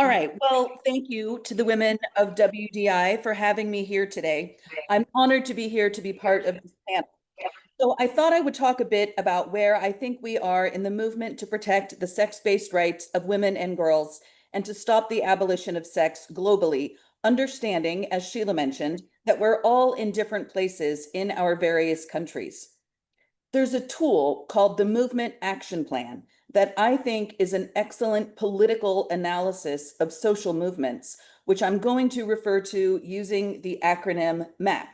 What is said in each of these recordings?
All right. Well, thank you to the women of WDI for having me here today. I'm honored to be here to be part of this panel. So I thought I would talk a bit about where I think we are in the movement to protect the sex-based rights of women and girls and to stop the abolition of sex globally, understanding, as Sheila mentioned, that we're all in different places in our various countries. There's a tool called the Movement Action Plan that I think is an excellent political analysis of social movements, which I'm going to refer to using the acronym MAP.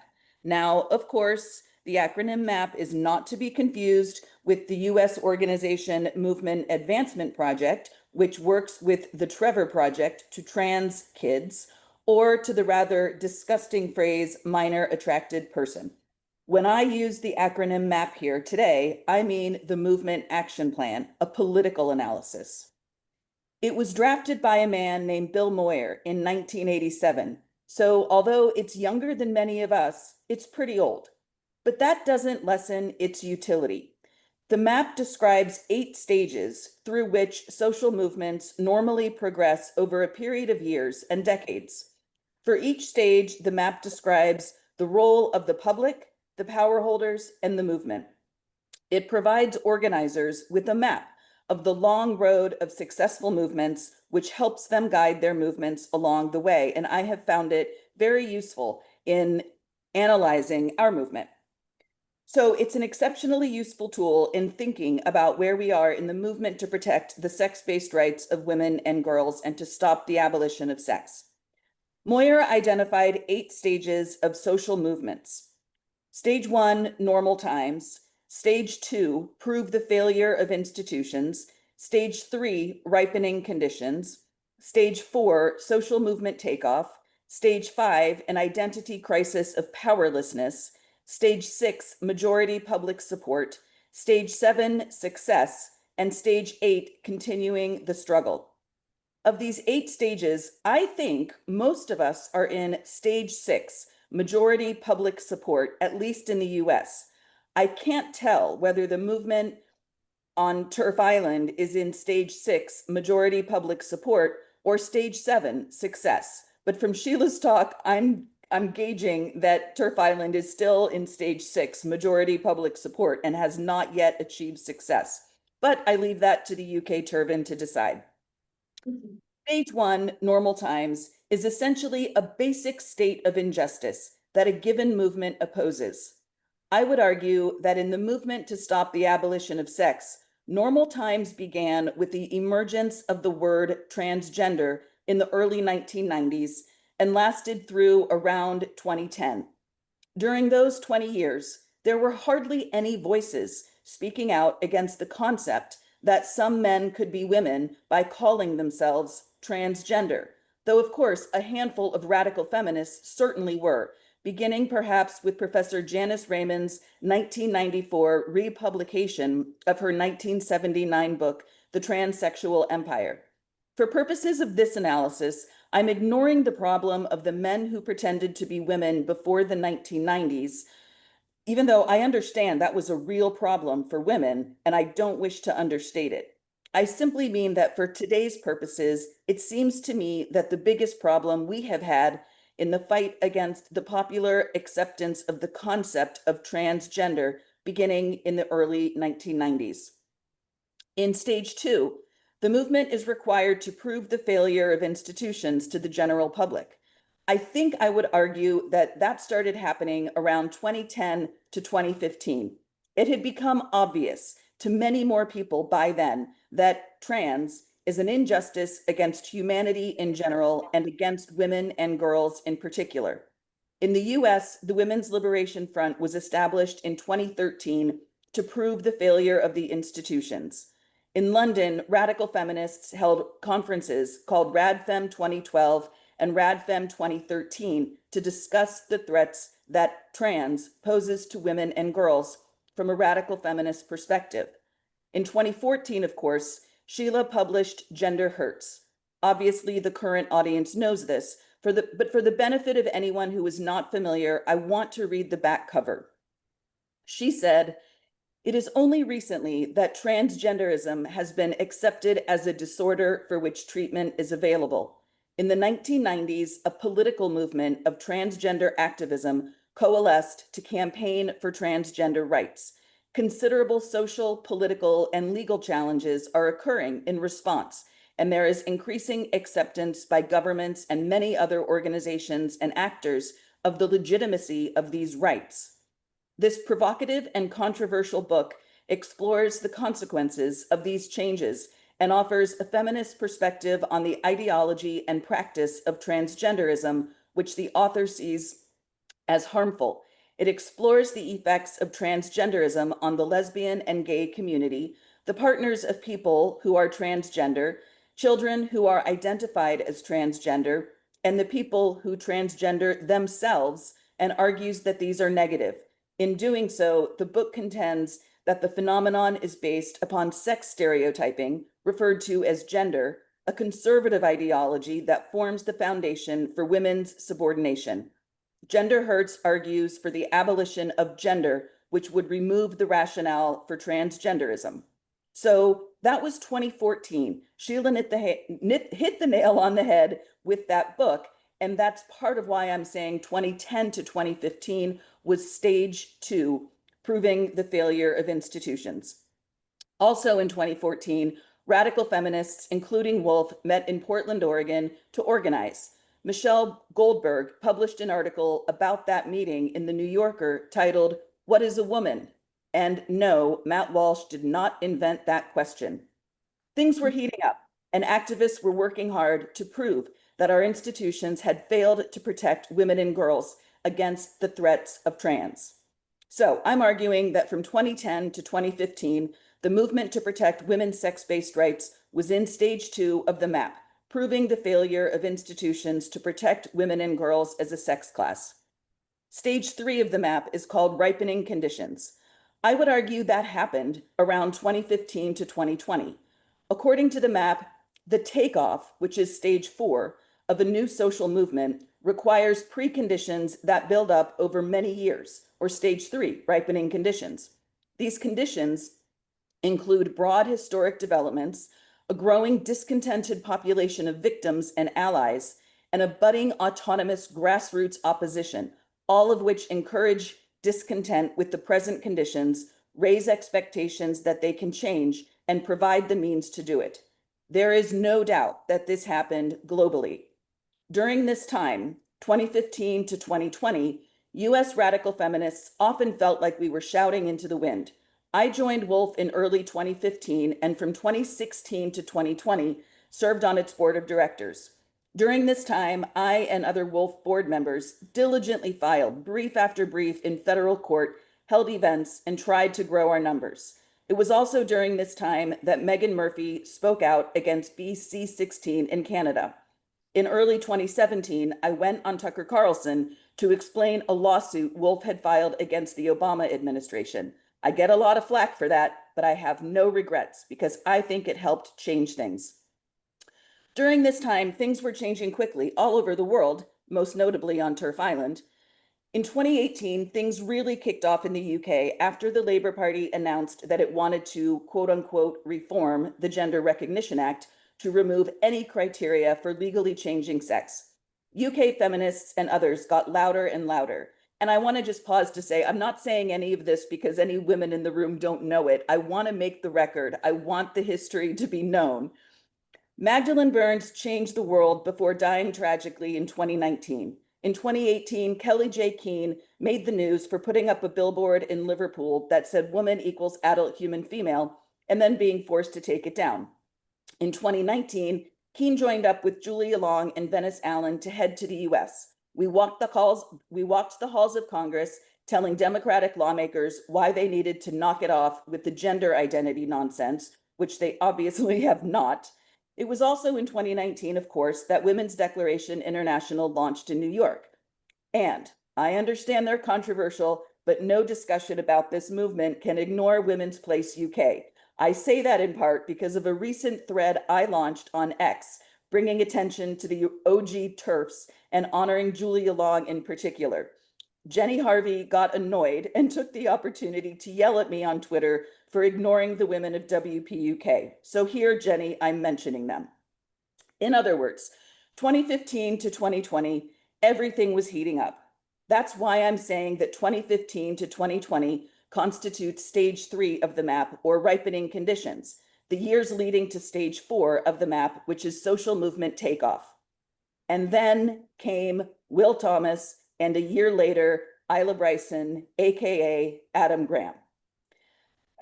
Now, of course, the acronym MAP is not to be confused with the US organization Movement Advancement Project, which works with the Trevor Project to trans kids, or to the rather disgusting phrase minor attracted person. When I use the acronym MAP here today, I mean the Movement Action Plan, a political analysis. It was drafted by a man named Bill Moyer in 1987. So although it's younger than many of us, it's pretty old. But that doesn't lessen its utility. The map describes 8 stages through which social movements normally progress over a period of years and decades. For each stage, the map describes the role of the public, the power holders, and the movement. It provides organizers with a map of the long road of successful movements, which helps them guide their movements along the way. And I have found it very useful in analyzing our movement. So it's an exceptionally useful tool in thinking about where we are in the movement to protect the sex-based rights of women and girls and to stop the abolition of sex. Moyer identified 8 stages of social movements. Stage 1, normal times. Stage 2, prove the failure of institutions. Stage 3, ripening conditions. Stage 4, social movement takeoff. Stage 5, an identity crisis of powerlessness. Stage 6, majority public support. Stage 7, success. And stage 8, continuing the struggle. Of these 8 stages, I think most of us are in stage 6, majority public support, at least in the US. I can't tell whether the movement on Turf Island is in stage 6, majority public support, or stage 7, success. But from Sheila's talk, I'm gauging that Turf Island is still in stage 6, majority public support, and has not yet achieved success. But I leave that to the UK Turban to decide. Stage 1, normal times, is essentially a basic state of injustice that a given movement opposes. I would argue that in the movement to stop the abolition of sex, normal times began with the emergence of the word transgender in the early 1990s and lasted through around 2010. During those 20 years, there were hardly any voices speaking out against the concept that some men could be women by calling themselves transgender, though of course a handful of radical feminists certainly were, beginning perhaps with Professor Janice Raymond's 1994 republication of her 1979 book, The Transsexual Empire. For purposes of this analysis, I'm ignoring the problem of the men who pretended to be women before the 1990s, even though I understand that was a real problem for women, and I don't wish to understate it. I simply mean that for today's purposes, it seems to me that the biggest problem we have had in the fight against the popular acceptance of the concept of transgender beginning in the early 1990s. In stage 2, the movement is required to prove the failure of institutions to the general public. I think I would argue that that started happening around 2010 to 2015. It had become obvious to many more people by then that trans is an injustice against humanity in general and against women and girls in particular. In the US, the Women's Liberation Front was established in 2013 to prove the failure of the institutions. In London, radical feminists held conferences called RadFem 2012 and RadFem 2013 to discuss the threats that trans poses to women and girls from a radical feminist perspective. In 2014, of course, Sheila published Gender Hurts. Obviously, the current audience knows this, but for the benefit of anyone who is not familiar, I want to read the back cover. She said, It is only recently that transgenderism has been accepted as a disorder for which treatment is available. In the 1990s, a political movement of transgender activism coalesced to campaign for transgender rights. Considerable social, political, and legal challenges are occurring in response, and there is increasing acceptance by governments and many other organizations and actors of the legitimacy of these rights. This provocative and controversial book explores the consequences of these changes and offers a feminist perspective on the ideology and practice of transgenderism, which the author sees as harmful. It explores the effects of transgenderism on the lesbian and gay community, the partners of people who are transgender, children who are identified as transgender, and the people who transgender themselves, and argues that these are negative. In doing so, the book contends that the phenomenon is based upon sex stereotyping, referred to as gender, a conservative ideology that forms the foundation for women's subordination. Gender Hurts argues for the abolition of gender, which would remove the rationale for transgenderism. So that was 2014. Sheila hit the nail on the head with that book. And that's part of why I'm saying 2010 to 2015 was stage 2, proving the failure of institutions. Also in 2014, radical feminists, including Wolf, met in Portland, Oregon to organize. Michelle Goldberg published an article about that meeting in the New Yorker titled, "What is a Woman?" And no, Matt Walsh did not invent that question. Things were heating up, and activists were working hard to prove that our institutions had failed to protect women and girls against the threats of trans. So I'm arguing that from 2010 to 2015, the movement to protect women's sex-based rights was in stage 2 of the map, proving the failure of institutions to protect women and girls as a sex class. Stage 3 of the map is called Ripening Conditions. I would argue that happened around 2015 to 2020. According to the map, the takeoff, which is stage 4 of a new social movement, requires preconditions that build up over many years, or stage 3, ripening conditions. These conditions include broad historic developments, a growing discontented population of victims and allies, and a budding autonomous grassroots opposition, all of which encourage discontent with the present conditions, raise expectations that they can change, and provide the means to do it. There is no doubt that this happened globally. During this time, 2015 to 2020, US radical feminists often felt like we were shouting into the wind. I joined Wolf in early 2015, and from 2016 to 2020, served on its board of directors. During this time, I and other Wolf board members diligently filed brief after brief in federal court, held events, and tried to grow our numbers. It was also during this time that Meghan Murphy spoke out against BC16 in Canada. In early 2017, I went on Tucker Carlson to explain a lawsuit Wolf had filed against the Obama administration. I get a lot of flack for that, but I have no regrets because I think it helped change things. During this time, things were changing quickly all over the world, most notably on Turf Island. In 2018, things really kicked off in the UK after the Labour Party announced that it wanted to, quote unquote, reform the Gender Recognition Act to remove any criteria for legally changing sex. UK feminists and others got louder and louder. And I want to just pause to say, I'm not saying any of this because any women in the room don't know it. I want to make the record. I want the history to be known. Magdalene Burns changed the world before dying tragically in 2019. In 2018, Kelly J. Keane made the news for putting up a billboard in Liverpool that said woman equals adult human female, and then being forced to take it down. In 2019, Keane joined up with Julia Long and Venice Allen to head to the US. We walked the halls of Congress telling Democratic lawmakers why they needed to knock it off with the gender identity nonsense, which they obviously have not. It was also in 2019, of course, that Women's Declaration International launched in New York. And I understand they're controversial, but no discussion about this movement can ignore Women's Place UK. I say that in part because of a recent thread I launched on X, bringing attention to the OG TERFs and honoring Julia Long in particular. Jenny Harvey got annoyed and took the opportunity to yell at me on Twitter for ignoring the women of WPUK. So here, Jenny, I'm mentioning them. In other words, 2015 to 2020, everything was heating up. That's why I'm saying that 2015 to 2020 constitutes stage 3 of the map, or ripening conditions, the years leading to stage 4 of the map, which is social movement takeoff. And then came Will Thomas, and a year later, Isla Bryson, AKA Adam Graham.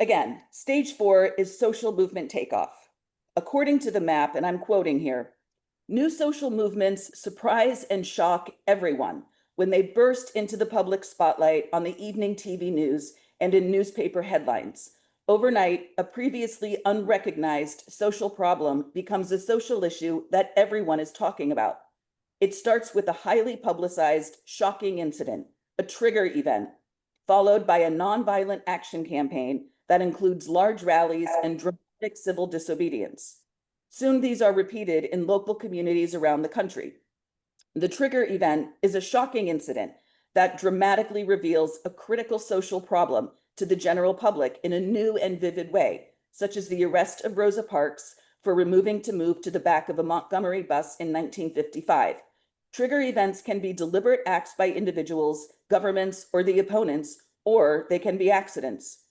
Again, stage 4 is social movement takeoff. According to the map, and I'm quoting here, new social movements surprise and shock everyone when they burst into the public spotlight on the evening TV news and in newspaper headlines. Overnight, a previously unrecognized social problem becomes a social issue that everyone is talking about. It starts with a highly publicized, shocking incident, a trigger event, followed by a nonviolent action campaign that includes large rallies and dramatic civil disobedience. Soon these are repeated in local communities around the country. The trigger event is a shocking incident that dramatically reveals a critical social problem to the general public in a new and vivid way, such as the arrest of Rosa Parks for removing to move to the back of a Montgomery bus in 1955. Trigger events can be deliberate acts by individuals, governments, or the opponents, or they can be accidents.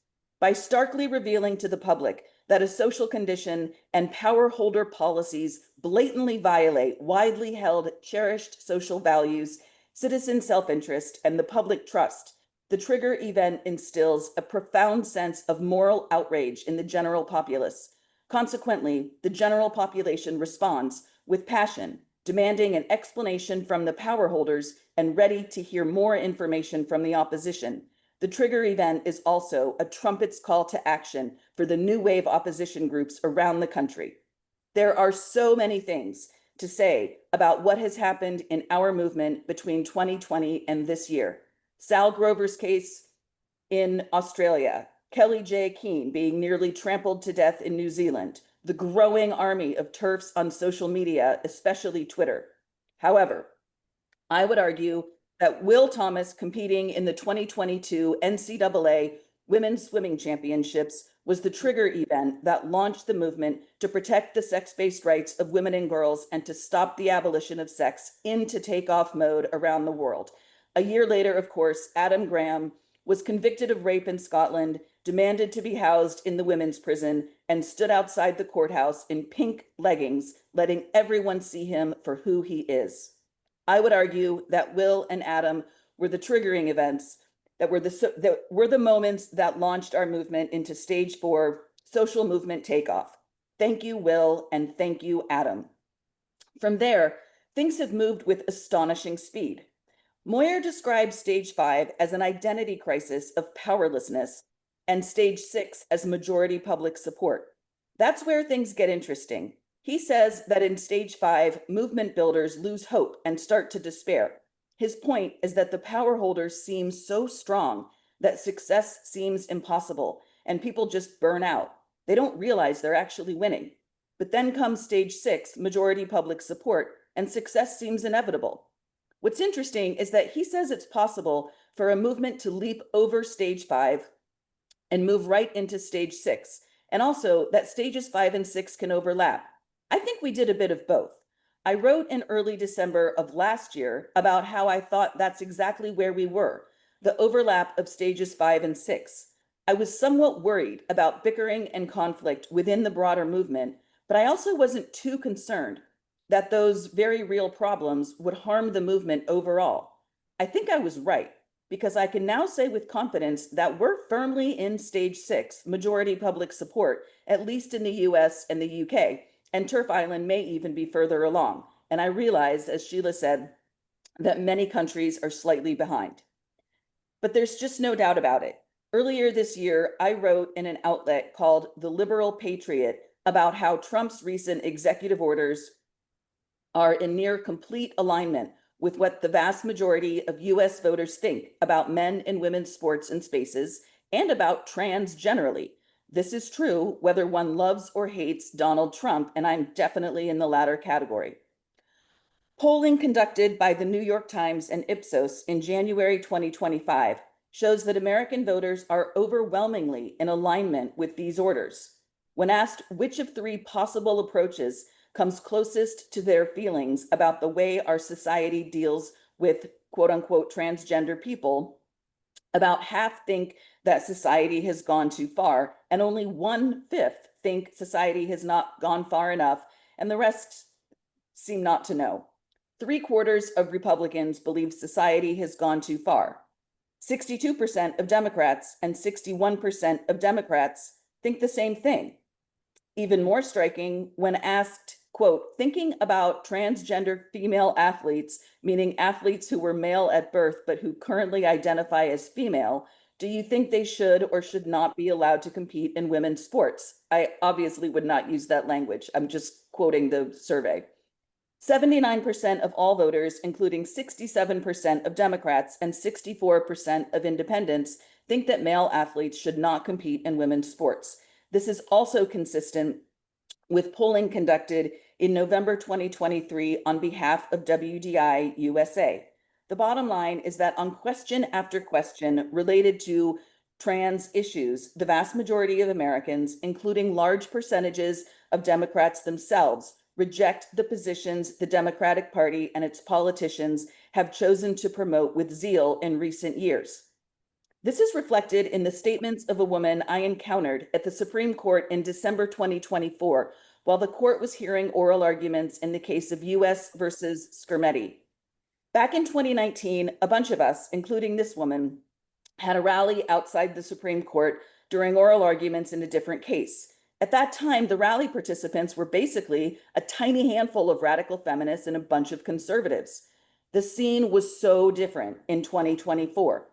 By starkly revealing to the public that a social condition and power holder policies blatantly violate widely held, cherished social values, citizen self-interest, and the public trust, the trigger event instills a profound sense of moral outrage in the general populace. Consequently, the general population responds with passion, demanding an explanation from the power holders and ready to hear more information from the opposition. The trigger event is also a trumpet's call to action for the new wave opposition groups around the country. There are so many things to say about what has happened in our movement between 2020 and this year. Sal Grover's case in Australia, Kelly J. Keane being nearly trampled to death in New Zealand, the growing army of TERFs on social media, especially Twitter. However, I would argue that Will Thomas competing in the 2022 NCAA Women's Swimming Championships was the trigger event that launched the movement to protect the sex-based rights of women and girls and to stop the abolition of sex into takeoff mode around the world. A year later, of course, Adam Graham was convicted of rape in Scotland, demanded to be housed in the women's prison, and stood outside the courthouse in pink leggings, letting everyone see him for who he is. I would argue that Will and Adam were the triggering events that were the moments that launched our movement into stage 4 social movement takeoff. Thank you, Will, and thank you, Adam. From there, things have moved with astonishing speed. Moyer describes stage 5 as an identity crisis of powerlessness and stage 6 as majority public support. That's where things get interesting. He says that in stage 5, movement builders lose hope and start to despair. His point is that the power holders seem so strong that success seems impossible and people just burn out. They don't realize they're actually winning. But then comes stage 6, majority public support, and success seems inevitable. What's interesting is that he says it's possible for a movement to leap over stage 5 and move right into stage 6, and also that stages 5 and 6 can overlap. I think we did a bit of both. I wrote in early December of last year about how I thought that's exactly where we were, the overlap of stages 5 and 6. I was somewhat worried about bickering and conflict within the broader movement, but I also wasn't too concerned that those very real problems would harm the movement overall. I think I was right, because I can now say with confidence that we're firmly in stage 6, majority public support, at least in the US and the UK, and Turf Island may even be further along. And I realize, as Sheila said, that many countries are slightly behind. But there's just no doubt about it. Earlier this year, I wrote in an outlet called The Liberal Patriot about how Trump's recent executive orders are in near complete alignment with what the vast majority of US voters think about men and women's sports and spaces and about trans generally. This is true whether one loves or hates Donald Trump, and I'm definitely in the latter category. Polling conducted by the New York Times and Ipsos in January 2025 shows that American voters are overwhelmingly in alignment with these orders. When asked which of three possible approaches comes closest to their feelings about the way our society deals with quote unquote transgender people, about half think that society has gone too far, and only 1/5 think society has not gone far enough, and the rest seem not to know. 3/4 of Republicans believe society has gone too far. 62% of Democrats and 61% of Democrats think the same thing. Even more striking, when asked, quote, thinking about transgender female athletes, meaning athletes who were male at birth but who currently identify as female, do you think they should or should not be allowed to compete in women's sports? I obviously would not use that language. I'm just quoting the survey. 79% of all voters, including 67% of Democrats and 64% of independents, think that male athletes should not compete in women's sports. This is also consistent with polling conducted in November 2023 on behalf of WDI USA. The bottom line is that on question after question related to trans issues, the vast majority of Americans, including large percentages of Democrats themselves, reject the positions the Democratic Party and its politicians have chosen to promote with zeal in recent years. This is reflected in the statements of a woman I encountered at the Supreme Court in December 2024, while the court was hearing oral arguments in the case of U.S. versus Skermeti. Back in 2019, a bunch of us, including this woman, had a rally outside the Supreme Court during oral arguments in a different case. At that time, the rally participants were basically a tiny handful of radical feminists and a bunch of conservatives. The scene was so different in 2024.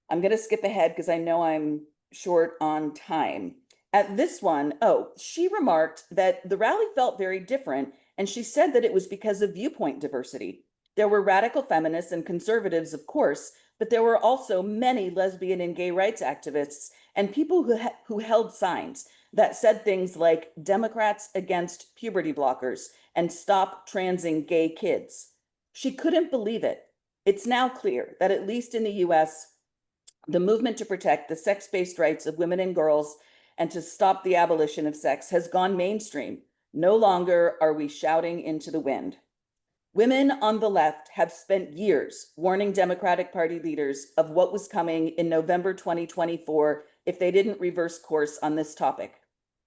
I'm going to skip ahead because I know I'm short on time. At this one, she remarked that the rally felt very different, and she said that it was because of viewpoint diversity. There were radical feminists and conservatives, of course, but there were also many lesbian and gay rights activists and people who held signs that said things like Democrats against puberty blockers and stop transing gay kids. She couldn't believe it. It's now clear that at least in the US, the movement to protect the sex-based rights of women and girls and to stop the abolition of sex has gone mainstream. No longer are we shouting into the wind. Women on the left have spent years warning Democratic Party leaders of what was coming in November 2024 if they didn't reverse course on this topic.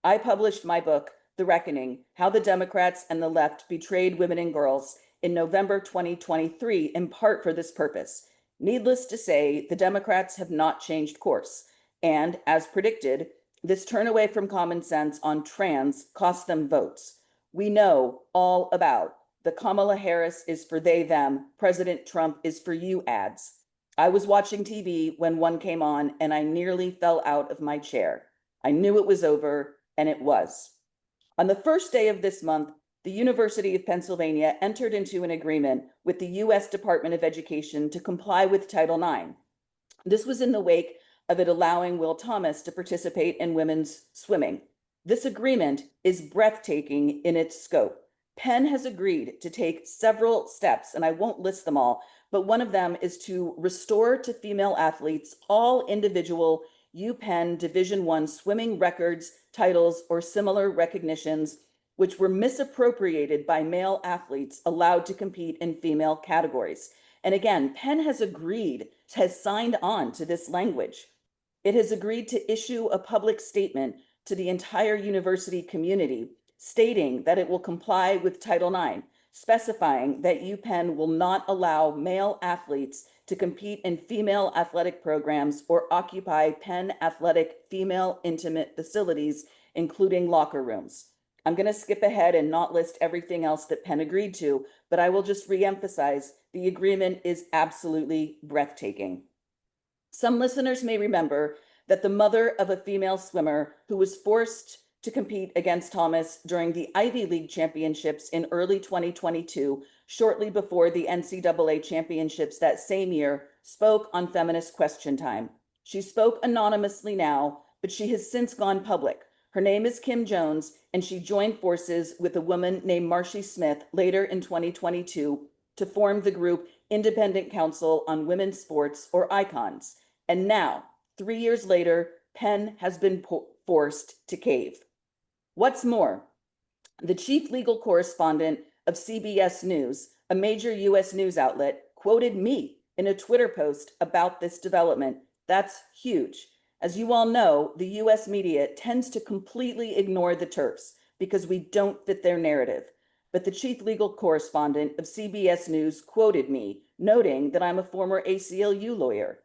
I published my book, The Reckoning: How the Democrats and the Left Betrayed Women and Girls, in November 2023, in part for this purpose. Needless to say, the Democrats have not changed course. And as predicted, this turn away from common sense on trans cost them votes. We know all about the Kamala Harris is for they, them, President Trump is for you ads. I was watching TV when one came on and I nearly fell out of my chair. I knew it was over, and it was. On the first day of this month, the University of Pennsylvania entered into an agreement with the U.S. Department of Education to comply with Title IX. This was in the wake of it allowing Will Thomas to participate in women's swimming. This agreement is breathtaking in its scope. Penn has agreed to take several steps, and I won't list them all, but one of them is to restore to female athletes all individual UPenn Division I swimming records, titles, or similar recognitions which were misappropriated by male athletes allowed to compete in female categories. And again, Penn has signed on to this language. It has agreed to issue a public statement to the entire university community stating that it will comply with Title IX, specifying that UPenn will not allow male athletes to compete in female athletic programs or occupy Penn athletic female intimate facilities, including locker rooms. I'm going to skip ahead and not list everything else that Penn agreed to, but I will just reemphasize the agreement is absolutely breathtaking. Some listeners may remember that the mother of a female swimmer who was forced to compete against Thomas during the Ivy League championships in early 2022, shortly before the NCAA championships that same year, spoke on Feminist Question Time. She spoke anonymously now, but she has since gone public. Her name is Kim Jones, and she joined forces with a woman named Marcy Smith later in 2022 to form the group Independent Council on Women's Sports, or ICONS. And now, 3 years later, Penn has been forced to cave. What's more, the chief legal correspondent of CBS News, a major US news outlet, quoted me in a Twitter post about this development. That's huge. As you all know, the US media tends to completely ignore the TERFs because we don't fit their narrative. But the chief legal correspondent of CBS News quoted me, noting that I'm a former ACLU lawyer.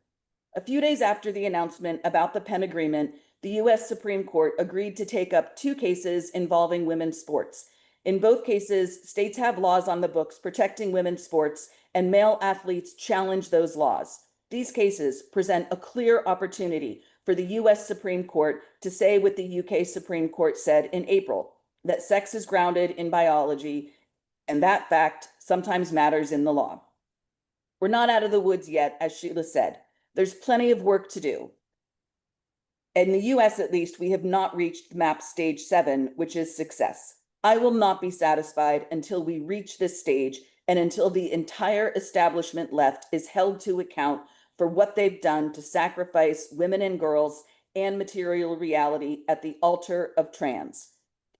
A few days after the announcement about the Penn Agreement, the US Supreme Court agreed to take up 2 cases involving women's sports. In both cases, states have laws on the books protecting women's sports, and male athletes challenge those laws. These cases present a clear opportunity for the US Supreme Court to say what the UK Supreme Court said in April, that sex is grounded in biology, and that fact sometimes matters in the law. We're not out of the woods yet, as Sheila said. There's plenty of work to do. In the US, at least, we have not reached MAP stage 7, which is success. I will not be satisfied until we reach this stage and until the entire establishment left is held to account for what they've done to sacrifice women and girls and material reality at the altar of trans.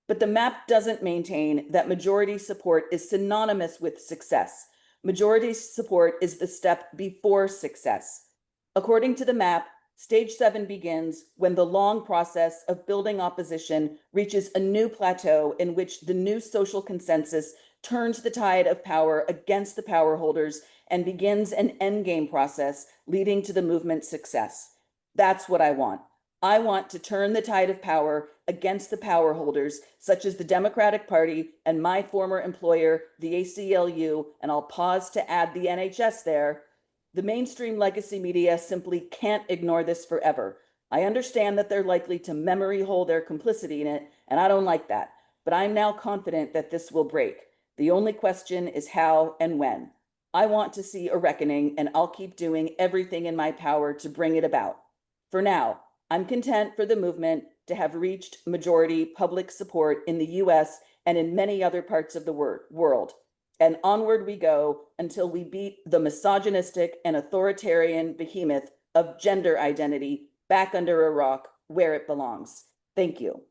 But the MAP doesn't maintain that majority support is synonymous with success. Majority support is the step before success. According to the MAP, Stage 7 begins when the long process of building opposition reaches a new plateau in which the new social consensus turns the tide of power against the power holders and begins an endgame process leading to the movement's success. That's what I want. I want to turn the tide of power against the power holders, such as the Democratic Party and my former employer, the ACLU, and I'll pause to add the NHS there. The mainstream legacy media simply can't ignore this forever. I understand that they're likely to memory hole their complicity in it, and I don't like that. But I'm now confident that this will break. The only question is how and when. I want to see a reckoning, and I'll keep doing everything in my power to bring it about. For now, I'm content for the movement to have reached majority public support in the US and in many other parts of the world. And onward we go until we beat the misogynistic and authoritarian behemoth of gender identity back under a rock where it belongs. Thank you.